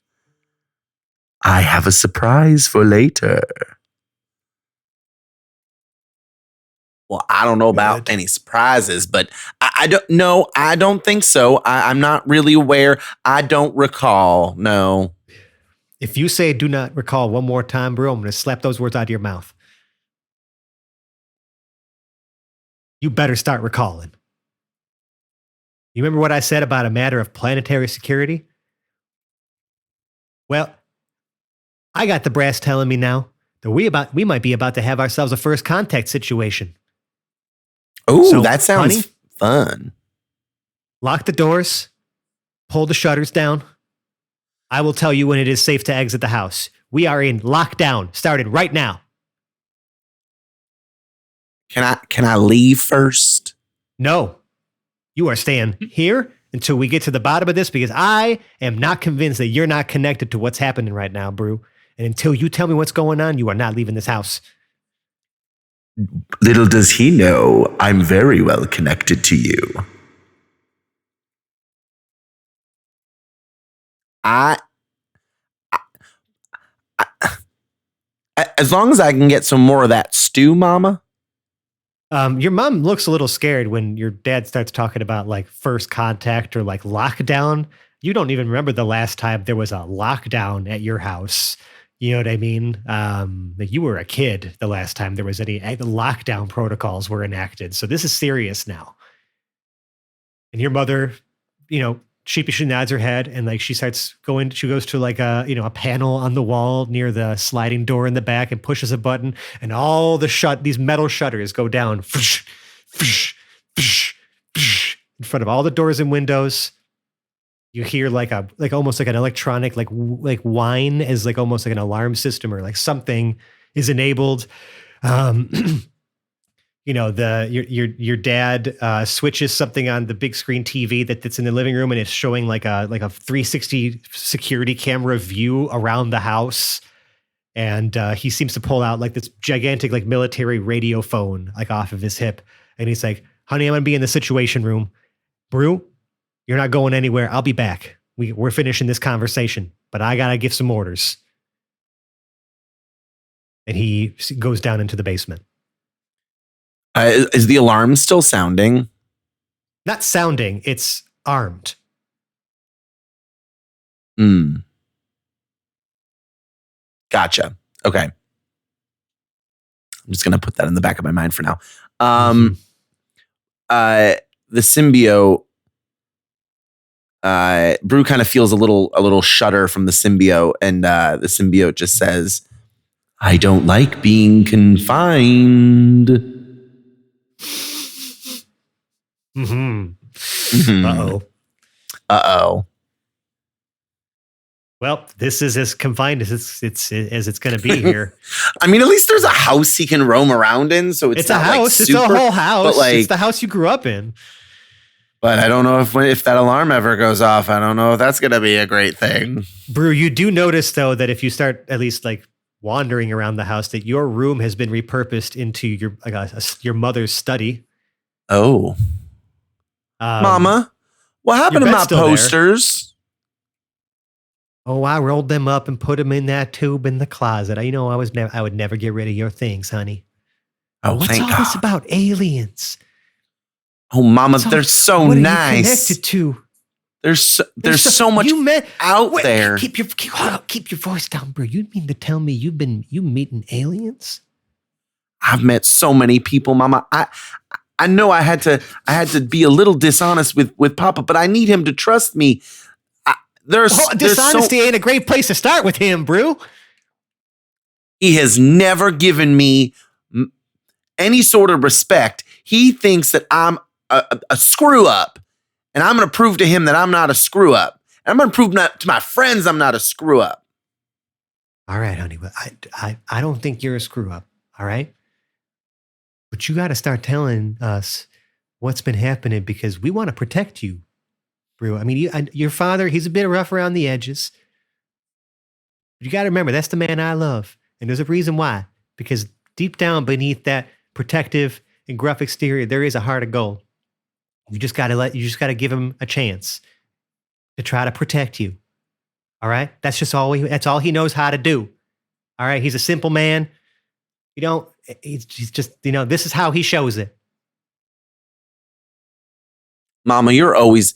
I have a surprise for later. Well, I don't know about any surprises, but I don't know. I don't think so. I'm not really aware. I don't recall. No. If you say do not recall one more time, Brew, I'm going to slap those words out of your mouth. You better start recalling. You remember what I said about a matter of planetary security? Well, I got the brass telling me now that we might be about to have ourselves a first contact situation. Oh, so, that sounds fun. Lock the doors, pull the shutters down. I will tell you when it is safe to exit the house. We are in lockdown, started right now. Can I leave first? No, you are staying here until we get to the bottom of this because I am not convinced that you're not connected to what's happening right now, Brew. And until you tell me what's going on, you are not leaving this house. Little does he know, I'm very well connected to you. As long as I can get some more of that stew, Mama. Your mom looks a little scared when your dad starts talking about like first contact or like lockdown. You don't even remember the last time there was a lockdown at your house. You know what I mean? Like you were a kid the last time there was any lockdown protocols were enacted. So this is serious now. And your mother, sheepishly nods her head and like she goes to like a panel on the wall near the sliding door in the back and pushes a button and all these metal shutters go down in front of all the doors and windows. You hear like almost like an electronic like whine as like almost like an alarm system or like something is enabled. Your dad switches something on the big screen TV that's in the living room and it's showing like a 360 security camera view around the house. And he seems to pull out like this gigantic like military radio phone like off of his hip. And he's like, honey, I'm going to be in the situation room. Brew, you're not going anywhere. I'll be back. We're finishing this conversation, but I got to give some orders. And he goes down into the basement. Is the alarm still sounding? Not sounding, it's armed. Gotcha. Okay. I'm just going to put that in the back of my mind for now. The symbiote, Brew kind of feels a little shudder from the symbiote, and the symbiote just says, I don't like being confined. Uh-oh. Well, this is as confined as it's going to be here. I mean, at least there's a house he can roam around in, so it's not a house. Like super, it's a whole house. Like, it's the house you grew up in. But I don't know if that alarm ever goes off. I don't know if that's going to be a great thing. Brew, you do notice though that if you start at least like wandering around the house, that your room has been repurposed into your mother's study. Oh. Mama, what happened to my posters? There. Oh, I rolled them up and put them in that tube in the closet. I would never get rid of your things, honey. Oh, what's thank all God. this about aliens? Oh, Mama, they're so what nice. Are you connected to? There's so much out there. Keep your voice down, bro. You mean to tell me you meeting aliens? I've met so many people, Mama. I know I had to be a little dishonest with Papa, but I need him to trust me. Dishonesty ain't a great place to start with him, Brew. He has never given me any sort of respect. He thinks that I'm a screw up, and I'm going to prove to him that I'm not a screw up. And I'm going to prove to my friends I'm not a screw up. All right, honey. But I don't think you're a screw up. All right. But you got to start telling us what's been happening because we want to protect you, Brew. I mean, your father, he's a bit rough around the edges. But you got to remember, that's the man I love. And there's a reason why. Because deep down beneath that protective and gruff exterior, there is a heart of gold. You just got to give him a chance to try to protect you. All right? That's all he knows how to do. All right? He's a simple man. He's just, this is how he shows it. Mama, you're always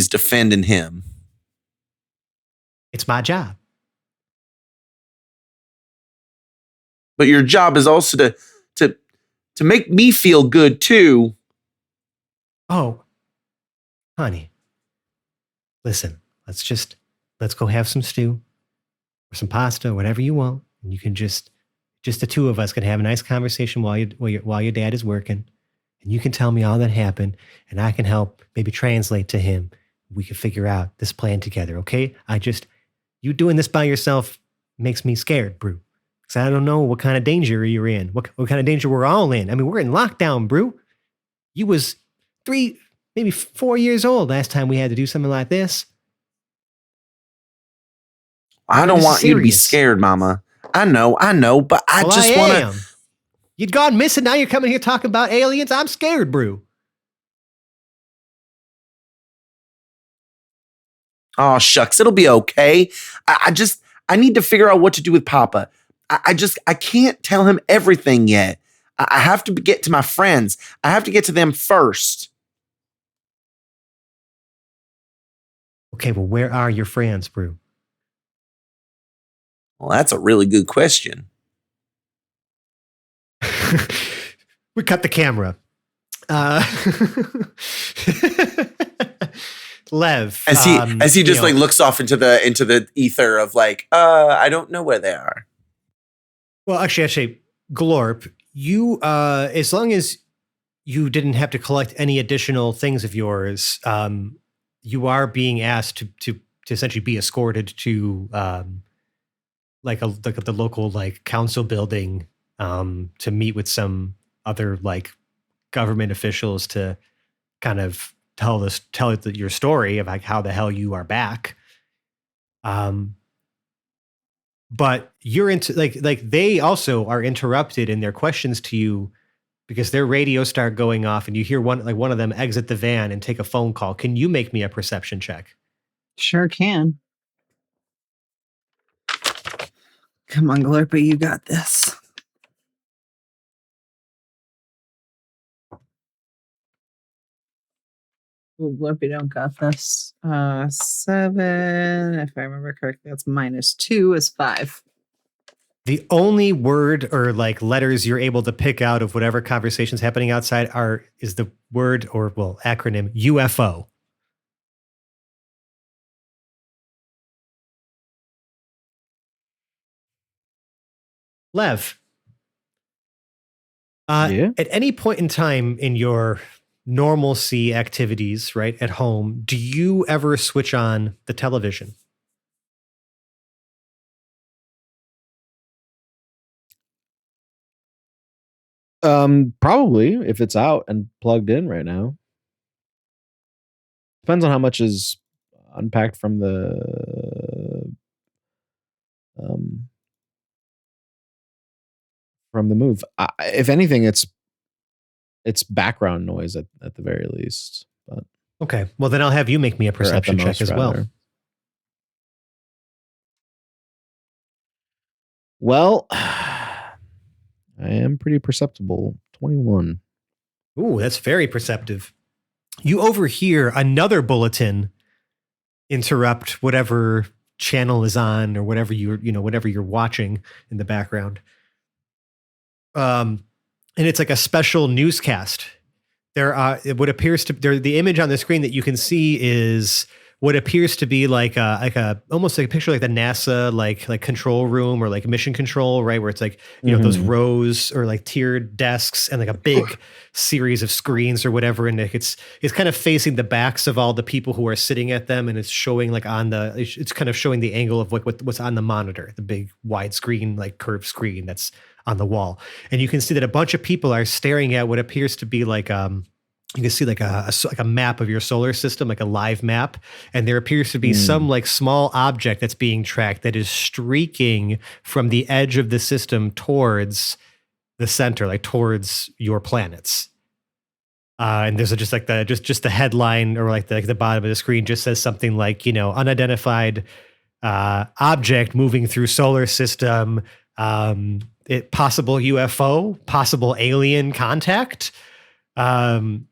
defending him. It's my job. But your job is also to make me feel good too. Oh, honey, listen, let's go have some stew or some pasta, whatever you want. And you can just the two of us can have a nice conversation while your dad is working. And you can tell me all that happened and I can help maybe translate to him. We can figure out this plan together. Okay. You doing this by yourself makes me scared, Brew. Because I don't know what kind of danger you're in. What kind of danger we're all in. I mean, we're in lockdown, brew. You was 3, maybe 4 years old last time we had to do something like this. I don't This is want you to be serious. scared, Mama. I know, but I Well, just I want am. to. You'd gone missing. Now you're coming here talking about aliens. I'm scared, brew. Oh, shucks, it'll be okay. I need to figure out what to do with Papa. I can't tell him everything yet. I have to get to my friends. I have to get to them first. Okay, well, where are your friends, brew? Well, that's a really good question. We cut the camera. Lev, As he just you like know, looks off into the ether of like, I don't know where they are. well, actually, Glorp, you, as long as you didn't have to collect any additional things of yours, you are being asked to essentially be escorted to like the local like council building to meet with some other like government officials to kind of tell your story of like how the hell you are back. But you're into like they also are interrupted in their questions to you because their radios start going off and you hear one of them exit the van and take a phone call. Can you make me a perception check? Sure can. Come on, Glorpy, you got this. Ooh, Glorpy don't got this. 7, if I remember correctly, that's -2 is 5. The only word or like letters you're able to pick out of whatever conversation's happening outside is the word or acronym UFO. Lev, Yeah. at any point in time in your normalcy activities, right, at home, do you ever switch on the television? Probably if it's out and plugged in right now. Depends on how much is unpacked from the move. If anything, it's background noise at the very least. But Okay, well then I'll have you make me a or at the perception check most, as well. rather. Well, I am pretty perceptible. 21. Ooh, that's very perceptive. You overhear another bulletin interrupt whatever channel is on or whatever whatever you're watching in the background. And it's like a special newscast. What appears to the image on the screen that you can see is what appears to be like a almost like a picture like the NASA like control room or like mission control, right? Where it's like, those rows or like tiered desks and like a big series of screens or whatever. And it's kind of facing the backs of all the people who are sitting at them. And it's showing like it's kind of showing the angle of what's on the monitor, the big widescreen, like curved screen that's on the wall. And you can see that a bunch of people are staring at what appears to be like, you can see like a map of your solar system, like a live map. And there appears to be some like small object that's being tracked that is streaking from the edge of the system towards the center, like towards your planets. And there's just like the headline or like the bottom of the screen just says something like, unidentified object moving through solar system, possible UFO, possible alien contact. Press, the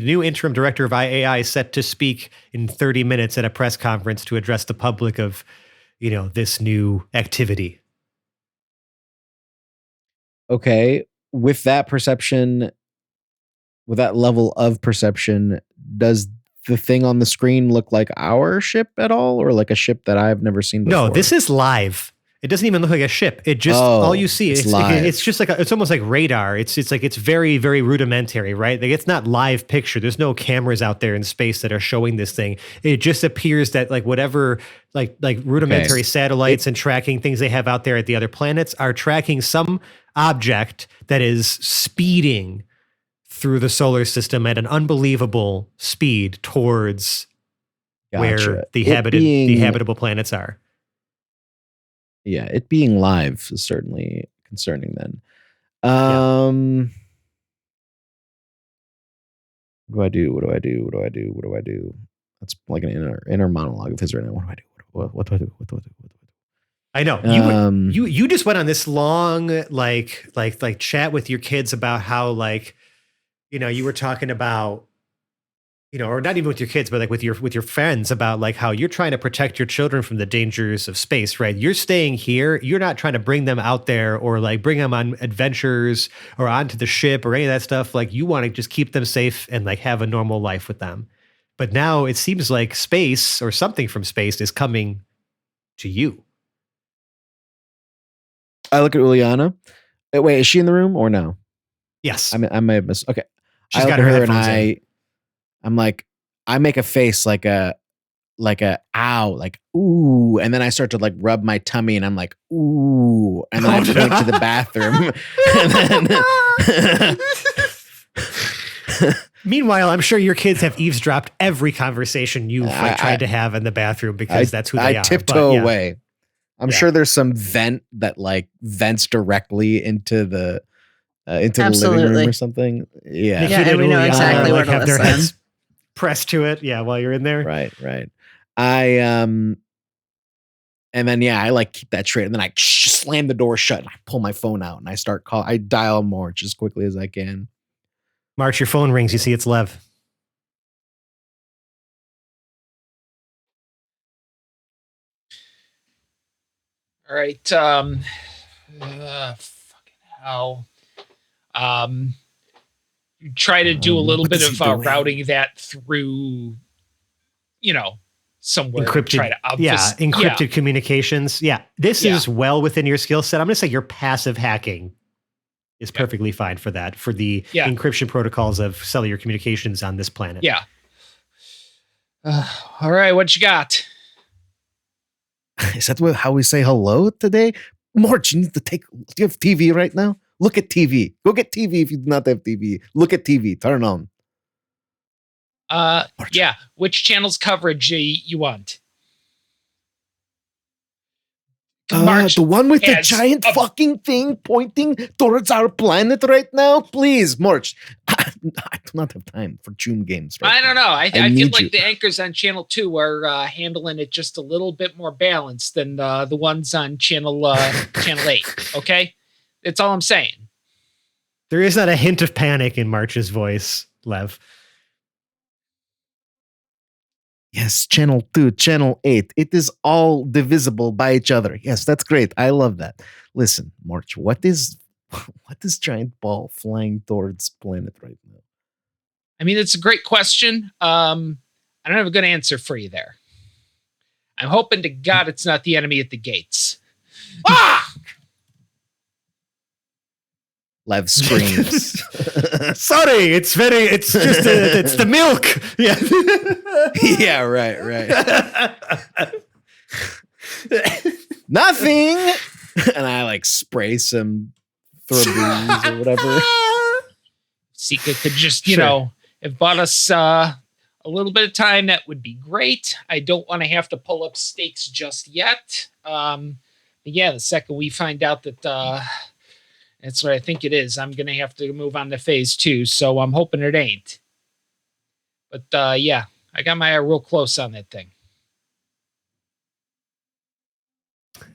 new interim director of IAI is set to speak in 30 minutes at a press conference to address the public of, this new activity. Okay. With that level of perception, does the thing on the screen look like our ship at all, or like a ship that I've never seen before? No, this is live. It doesn't even look like a ship. It just all you see it's just like it's almost like radar. It's like it's very, very rudimentary, right? Like it's not live picture. There's no cameras out there in space that are showing this thing. It just appears that like whatever like rudimentary satellites and tracking things they have out there at the other planets are tracking some object that is speeding through the solar system at an unbelievable speed towards where the habitable planets are. Yeah, it being live is certainly concerning then. What do I do? That's like an inner monologue of his right now. What do I do? What do I do? I know you just went on this long like chat with your kids about how like you were talking about or not even with your kids but like with your friends about like how you're trying to protect your children from the dangers of space, right? You're staying here. You're not trying to bring them out there or like bring them on adventures or onto the ship or any of that stuff. Like you want to just keep them safe and like have a normal life with them. But now it seems like space or something from space is coming to you. I look at Uliana. Wait, is she in the room or no? Yes. I may have missed. Okay. She's got her headphones and in. I'm like, I make a face like a ow, like ooh, and then I start to like rub my tummy, and I'm like ooh, and then I point to the bathroom. And then meanwhile, I'm sure your kids have eavesdropped every conversation you've tried to have in the bathroom because that's who they are. I tiptoe away. I'm sure there's some vent that like vents directly into the living room or something. Yeah, and we know exactly where to have their listen. heads pressed to it. Yeah, while you're in there. Right. And then I like keep that straight, and then I slam the door shut, and I pull my phone out, and I start I dial March as quickly as I can. March, your phone rings. You see it's Lev. All right. Fucking hell. You try to do a little bit of routing that through, somewhere. Encrypted, encrypted communications. Yeah, this is well within your skill set. I'm going to say your passive hacking is perfectly fine for that, for the encryption protocols of cellular communications on this planet. Yeah. All right, what you got? Is that how we say hello today? March, you need to do you have TV right now? Look at TV. Go get TV if you do not have TV. Look at TV. Turn on. March. Yeah. Which channel's coverage you want? The one with the giant fucking thing pointing towards our planet right now? Please, March. I do not have time for June games. I don't know. I feel like the anchors on channel 2 are handling it just a little bit more balanced than the ones on channel 8. Okay? That's all I'm saying. There is not a hint of panic in March's voice, Lev. Yes, channel 2, channel 8. It is all divisible by each other. Yes, that's great. I love that. Listen, March, what is giant ball flying towards planet right now? I mean, it's a great question. I don't have a good answer for you there. I'm hoping to God it's not the enemy at the gates. Ah! Lev screams. Sorry, it's just the milk. Yeah. Yeah, right. Nothing. And I like spray some Febreze or whatever. Sika could just, have bought us a little bit of time. That would be great. I don't want to have to pull up stakes just yet. But yeah, the second we find out that that's what I think it is, I'm going to have to move on to phase 2. So I'm hoping it ain't. But yeah, I got my eye real close on that thing.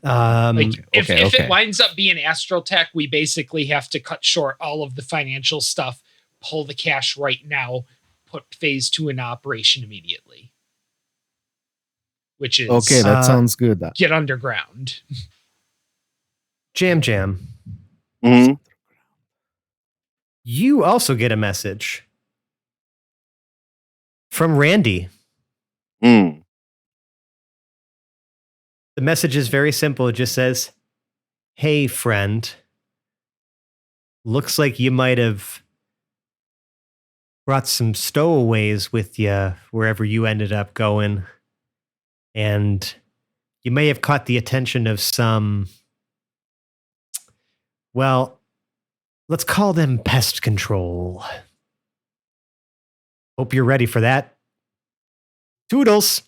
If it winds up being Astrotech, we basically have to cut short all of the financial stuff, pull the cash right now, put phase 2 in operation immediately. Which is okay. That sounds good. Get underground. Jam. Mm-hmm. You also get a message from Randy. The message is very simple. It just says, "Hey, friend. Looks like you might have brought some stowaways with you wherever you ended up going. And you may have caught the attention of some, well, let's call them pest control. Hope you're ready for that. Toodles."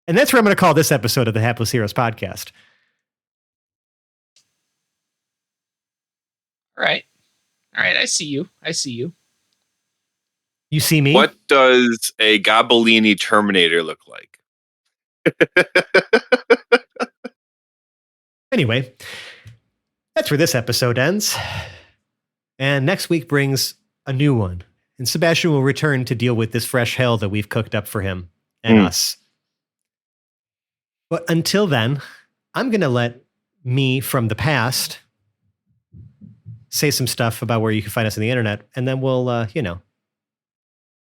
And that's where I'm going to call this episode of the Hapless Heroes podcast. All right. I see you. You see me? What does a Gobellini Terminator look like? Anyway, that's where this episode ends. And next week brings a new one. And Sebastian will return to deal with this fresh hell that we've cooked up for him and us. But until then, I'm going to let me from the past say some stuff about where you can find us on the internet, and then we'll, and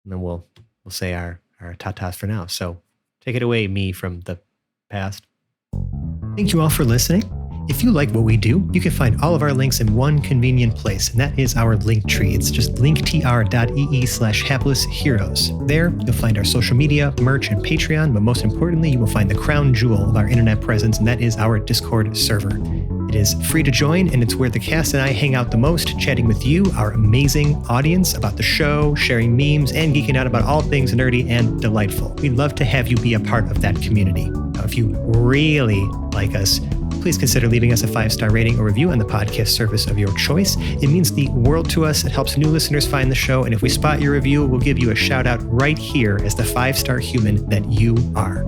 then we'll say our tatas for now. So take it away, me from the past. Thank you all for listening. If you like what we do, you can find all of our links in one convenient place, and that is our link tree. It's just linktr.ee/haplessheroes. There, you'll find our social media, merch, and Patreon, but most importantly, you will find the crown jewel of our internet presence, and that is our Discord server. It is free to join, and it's where the cast and I hang out the most, chatting with you, our amazing audience, about the show, sharing memes, and geeking out about all things nerdy and delightful. We'd love to have you be a part of that community. Now, if you really like us, please consider leaving us a 5-star rating or review on the podcast service of your choice. It means the world to us. It helps new listeners find the show, and if we spot your review, we'll give you a shout out right here as the 5-star human that you are.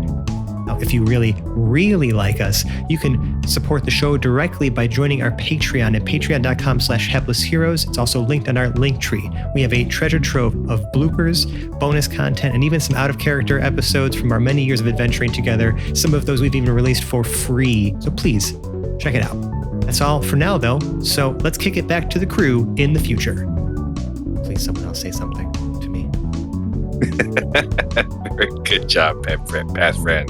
Now, if you really, really like us, you can support the show directly by joining our Patreon at patreon.com/haplessheroes. It's also linked on our link tree. We have a treasure trove of bloopers, bonus content, and even some out-of-character episodes from our many years of adventuring together. Some of those we've even released for free. So please, check it out. That's all for now, though. So let's kick it back to the crew in the future. Please, someone else say something to me. Very good job, past friend.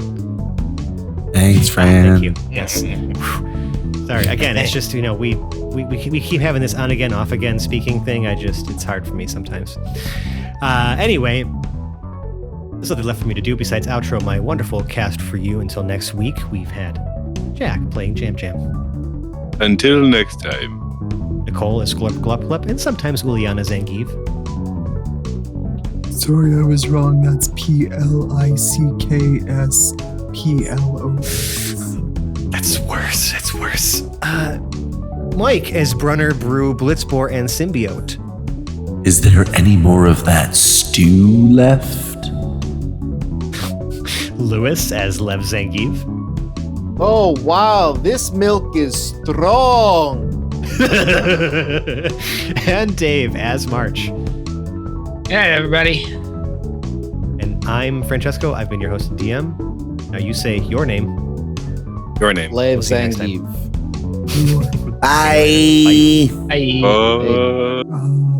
Thanks, friend. Thank you. Yes. Sorry. Again, it's just, we keep having this on again, off again speaking thing. It's hard for me sometimes. Anyway, there's nothing left for me to do besides outro my wonderful cast for you. Until next week, we've had Jack playing Jam Jam. Until next time. Nicole is Glurp Glup Glup, and sometimes Uliana Zangief. Sorry, I was wrong. That's PLICKS. PLO. That's worse. It's worse. Mike as Brunner, Brew, Blitzbore, and Symbiote. Is there any more of that stew left? Lewis as Lev Zangief. Oh, wow. This milk is strong. And Dave as March. All right, everybody. And I'm Francesco. I've been your host and DM. Now you say your name. Your name. Lev We'll see you next time. Zangief. Bye. Bye. Uh... Uh,